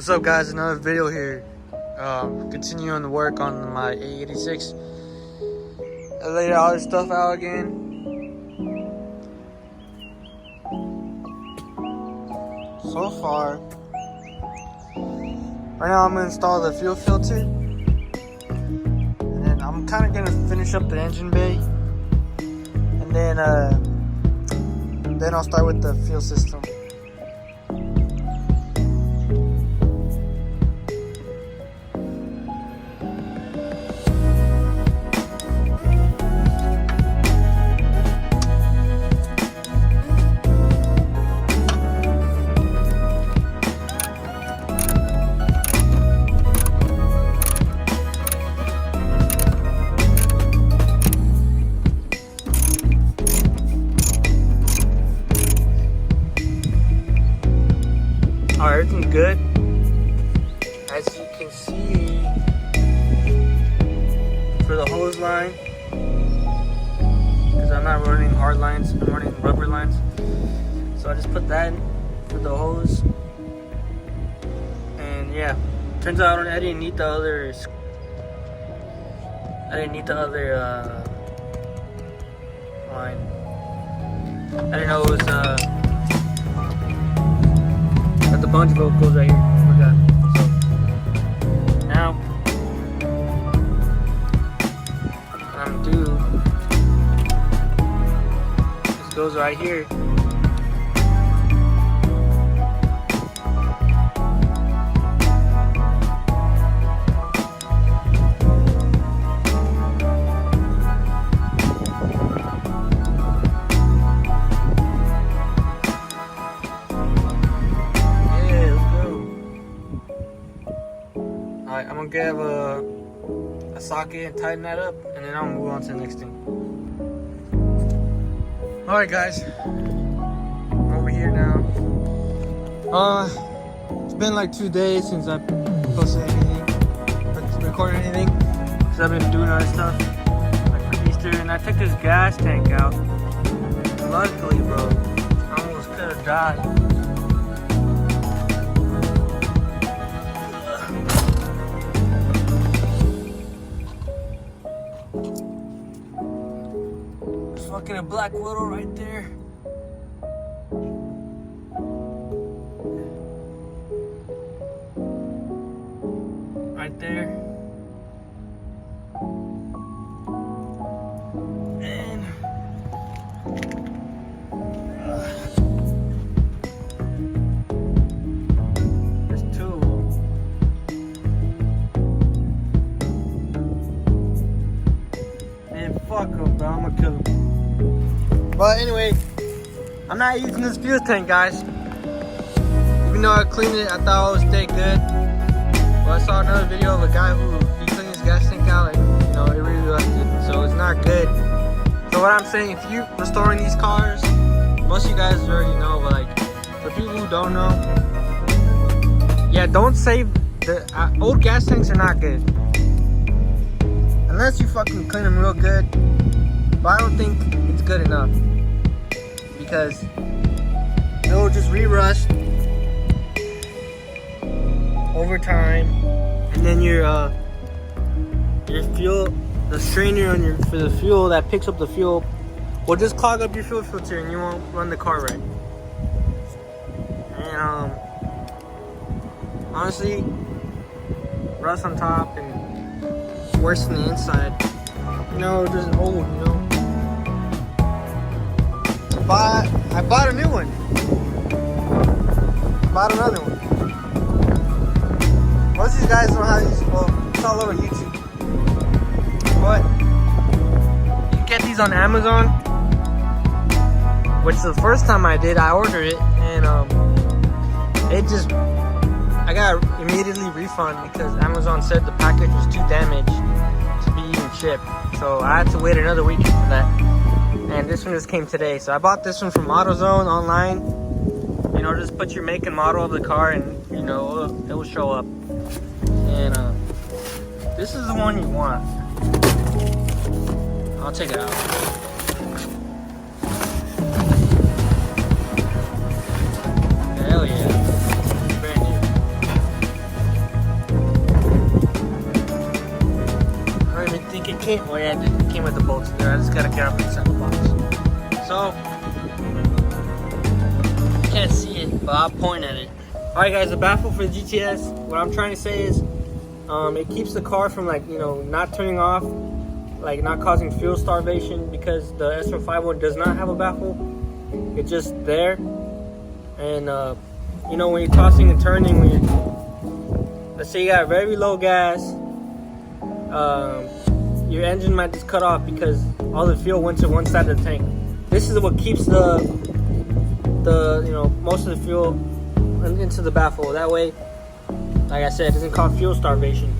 What's up, guys? Another video here. Continuing the work on my AE86. I laid all this stuff out again. So far, right now I'm gonna install the fuel filter, and then I'm kind of gonna finish up the engine bay, and then I'll start with the fuel system. Alright, everything's good. As you can see, for the hose line, because I'm not running hard lines, I'm running rubber lines. So I just put that in for the hose. And yeah, turns out I didn't need the other line. I didn't know it was that the bunch bolt goes right here. Forgot. So now I'm due. This goes right here. Alright, I'm gonna grab a socket and tighten that up, and then I'll move on to the next thing. Alright, guys, I'm over here now. It's been like 2 days since I've posted anything, recorded anything, because I've been doing other stuff, like for Easter, and I took this gas tank out. And luckily, bro, I almost could have died. Fucking a black widow right there. Right there. And there's two of them. Man, fuck them, bro. I'm gonna kill them. But anyway, I'm not using this fuel tank, guys. Even though I cleaned it, I thought it would stay good. But I saw another video of a guy who he cleaned his gas tank out, and you know, it really rusted, so it's not good. So what I'm saying, if you're restoring these cars, most of you guys already know, but like for people who don't know, yeah, don't save the old gas tanks are not good unless you fucking clean them real good. But I don't think it's good enough, because it will just re-rust over time, and then your fuel, the strainer on for the fuel that picks up the fuel, will just clog up your fuel filter, and you won't run the car right. And honestly, rust on top and worse than the inside. You know, just old. You know. I bought a new one. Bought another one. Most of you guys know how these, well, it's all over YouTube. But you can get these on Amazon, which the first time I did, I ordered it, and I got immediately refund because Amazon said the package was too damaged to be even shipped. So I had to wait another week for that. And this one just came today. So I bought this one from AutoZone online. You know, just put your make and model of the car, and you know, it will show up. And this is the one you want. I'll take it out. Hell yeah. Brand new. me. Oh yeah, it came with the bolts in there. I just gotta get up inside the box. So, you can't see it, but I'll point at it. Alright guys, the baffle for the GTS, what I'm trying to say is, it keeps the car from like, you know, not turning off, like not causing fuel starvation, because the SR5 one does not have a baffle. It's just there. And you know, when you're tossing and turning, when you're, let's say you got very low gas, your engine might just cut off because all the fuel went to one side of the tank. This is what keeps the you know, most of the fuel into the baffle. That way, like I said, it doesn't cause fuel starvation.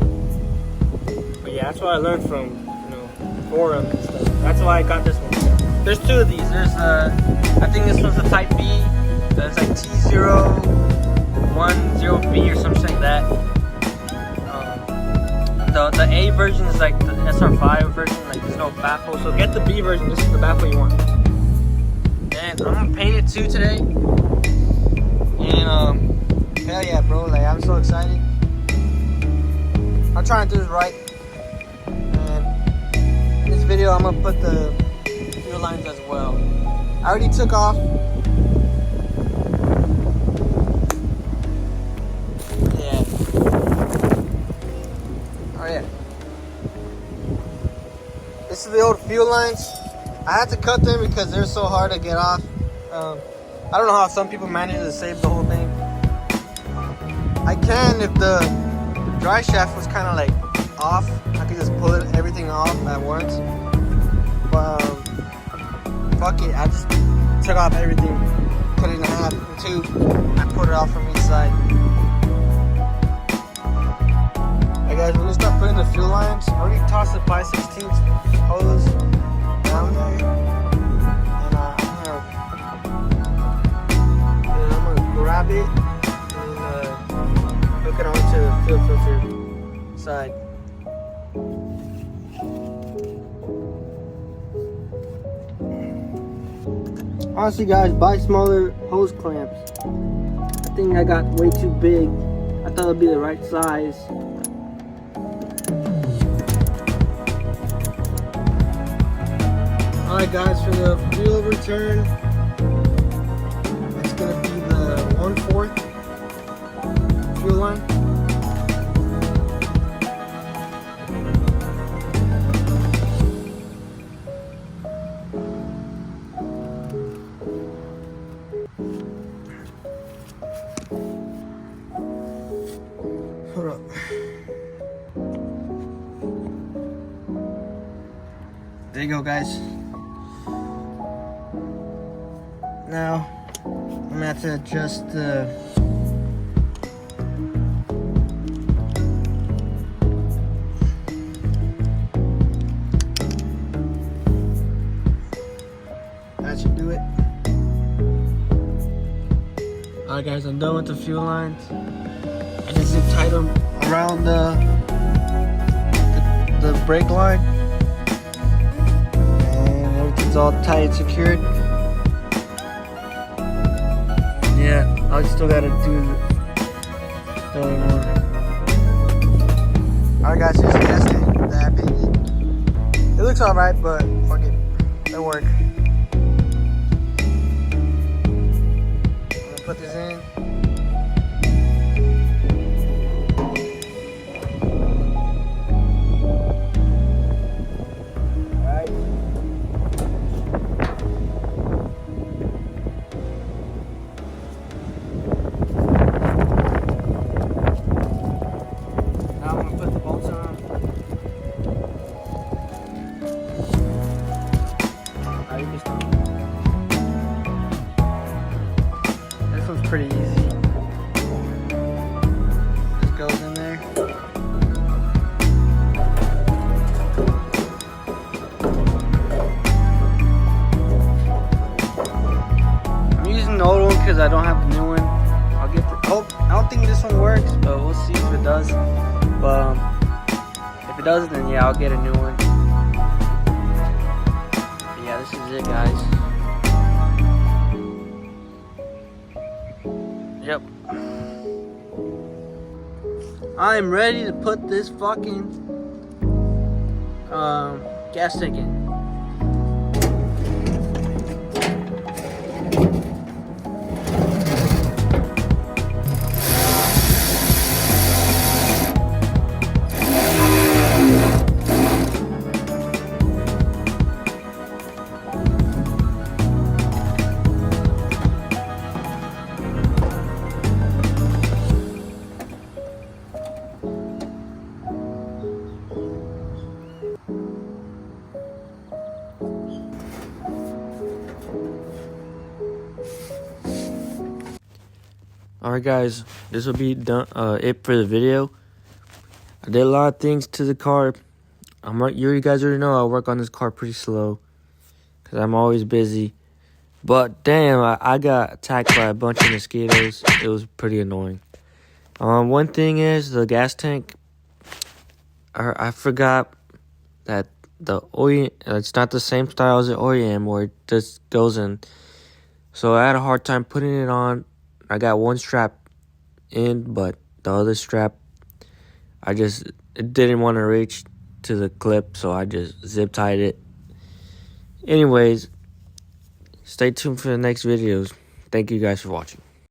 But yeah, that's what I learned from, you know, forums and stuff. That's why I got this one. There's two of these. There's I think this one's the Type B. There's like T010B or something like that. The A version is like the SR5 version, like there's no baffle. So get the B version. This is the baffle you want. And I'm gonna paint it too today. And hell yeah, bro! Like I'm so excited. I'm trying to do this right. And in this video, I'm gonna put the fuel lines as well. I already took off. Yeah. Oh yeah. This is the old fuel lines. I had to cut them because they're so hard to get off. I don't know how some people manage to save the whole thing. I can if the dry shaft was kind of like off. I could just pull everything off at once. But fuck it, I just took off everything, cut it in half in two, and put it off from each side. Hey guys, when you start putting the fuel lines, I already tossed the 5/16 hose down there, and I'm gonna grab it and hook it onto the fuel filter side. Honestly guys, buy smaller hose clamps. I think I got way too big. I thought it would be the right size. Alright guys, for the fuel return, it's going to be the 1/4 fuel line. Hold up. There you go guys. Now I'm gonna have to adjust the that should do it. Alright guys, I'm done with the fuel lines. I just zip tight them around the brake line, and everything's all tight and secured. Yeah, I still gotta do the other one. Alright guys, here's the gas tank that I painted. It looks alright, but fuck it, it'll work. I'm gonna put this in. This one's pretty easy. Just goes in there. I'm using the old one because I don't have the new one. I'll get the I don't think this one works, but we'll see if it does. But if it does, then yeah, I'll get a new one. But yeah, this is it, guys. Yep. I'm ready to put this fucking gas tank in. Alright guys, this will be done. It for the video. I did a lot of things to the car. You guys already know I work on this car pretty slow because I'm always busy. But damn, I got attacked by a bunch of mosquitoes. It was pretty annoying. One thing is the gas tank. I forgot that the oil, it's not the same style as the OEM where it just goes in. So I had a hard time putting it on. I got one strap in, but the other strap, it didn't want to reach to the clip, so I just zip tied it. Anyways, stay tuned for the next videos. Thank you guys for watching.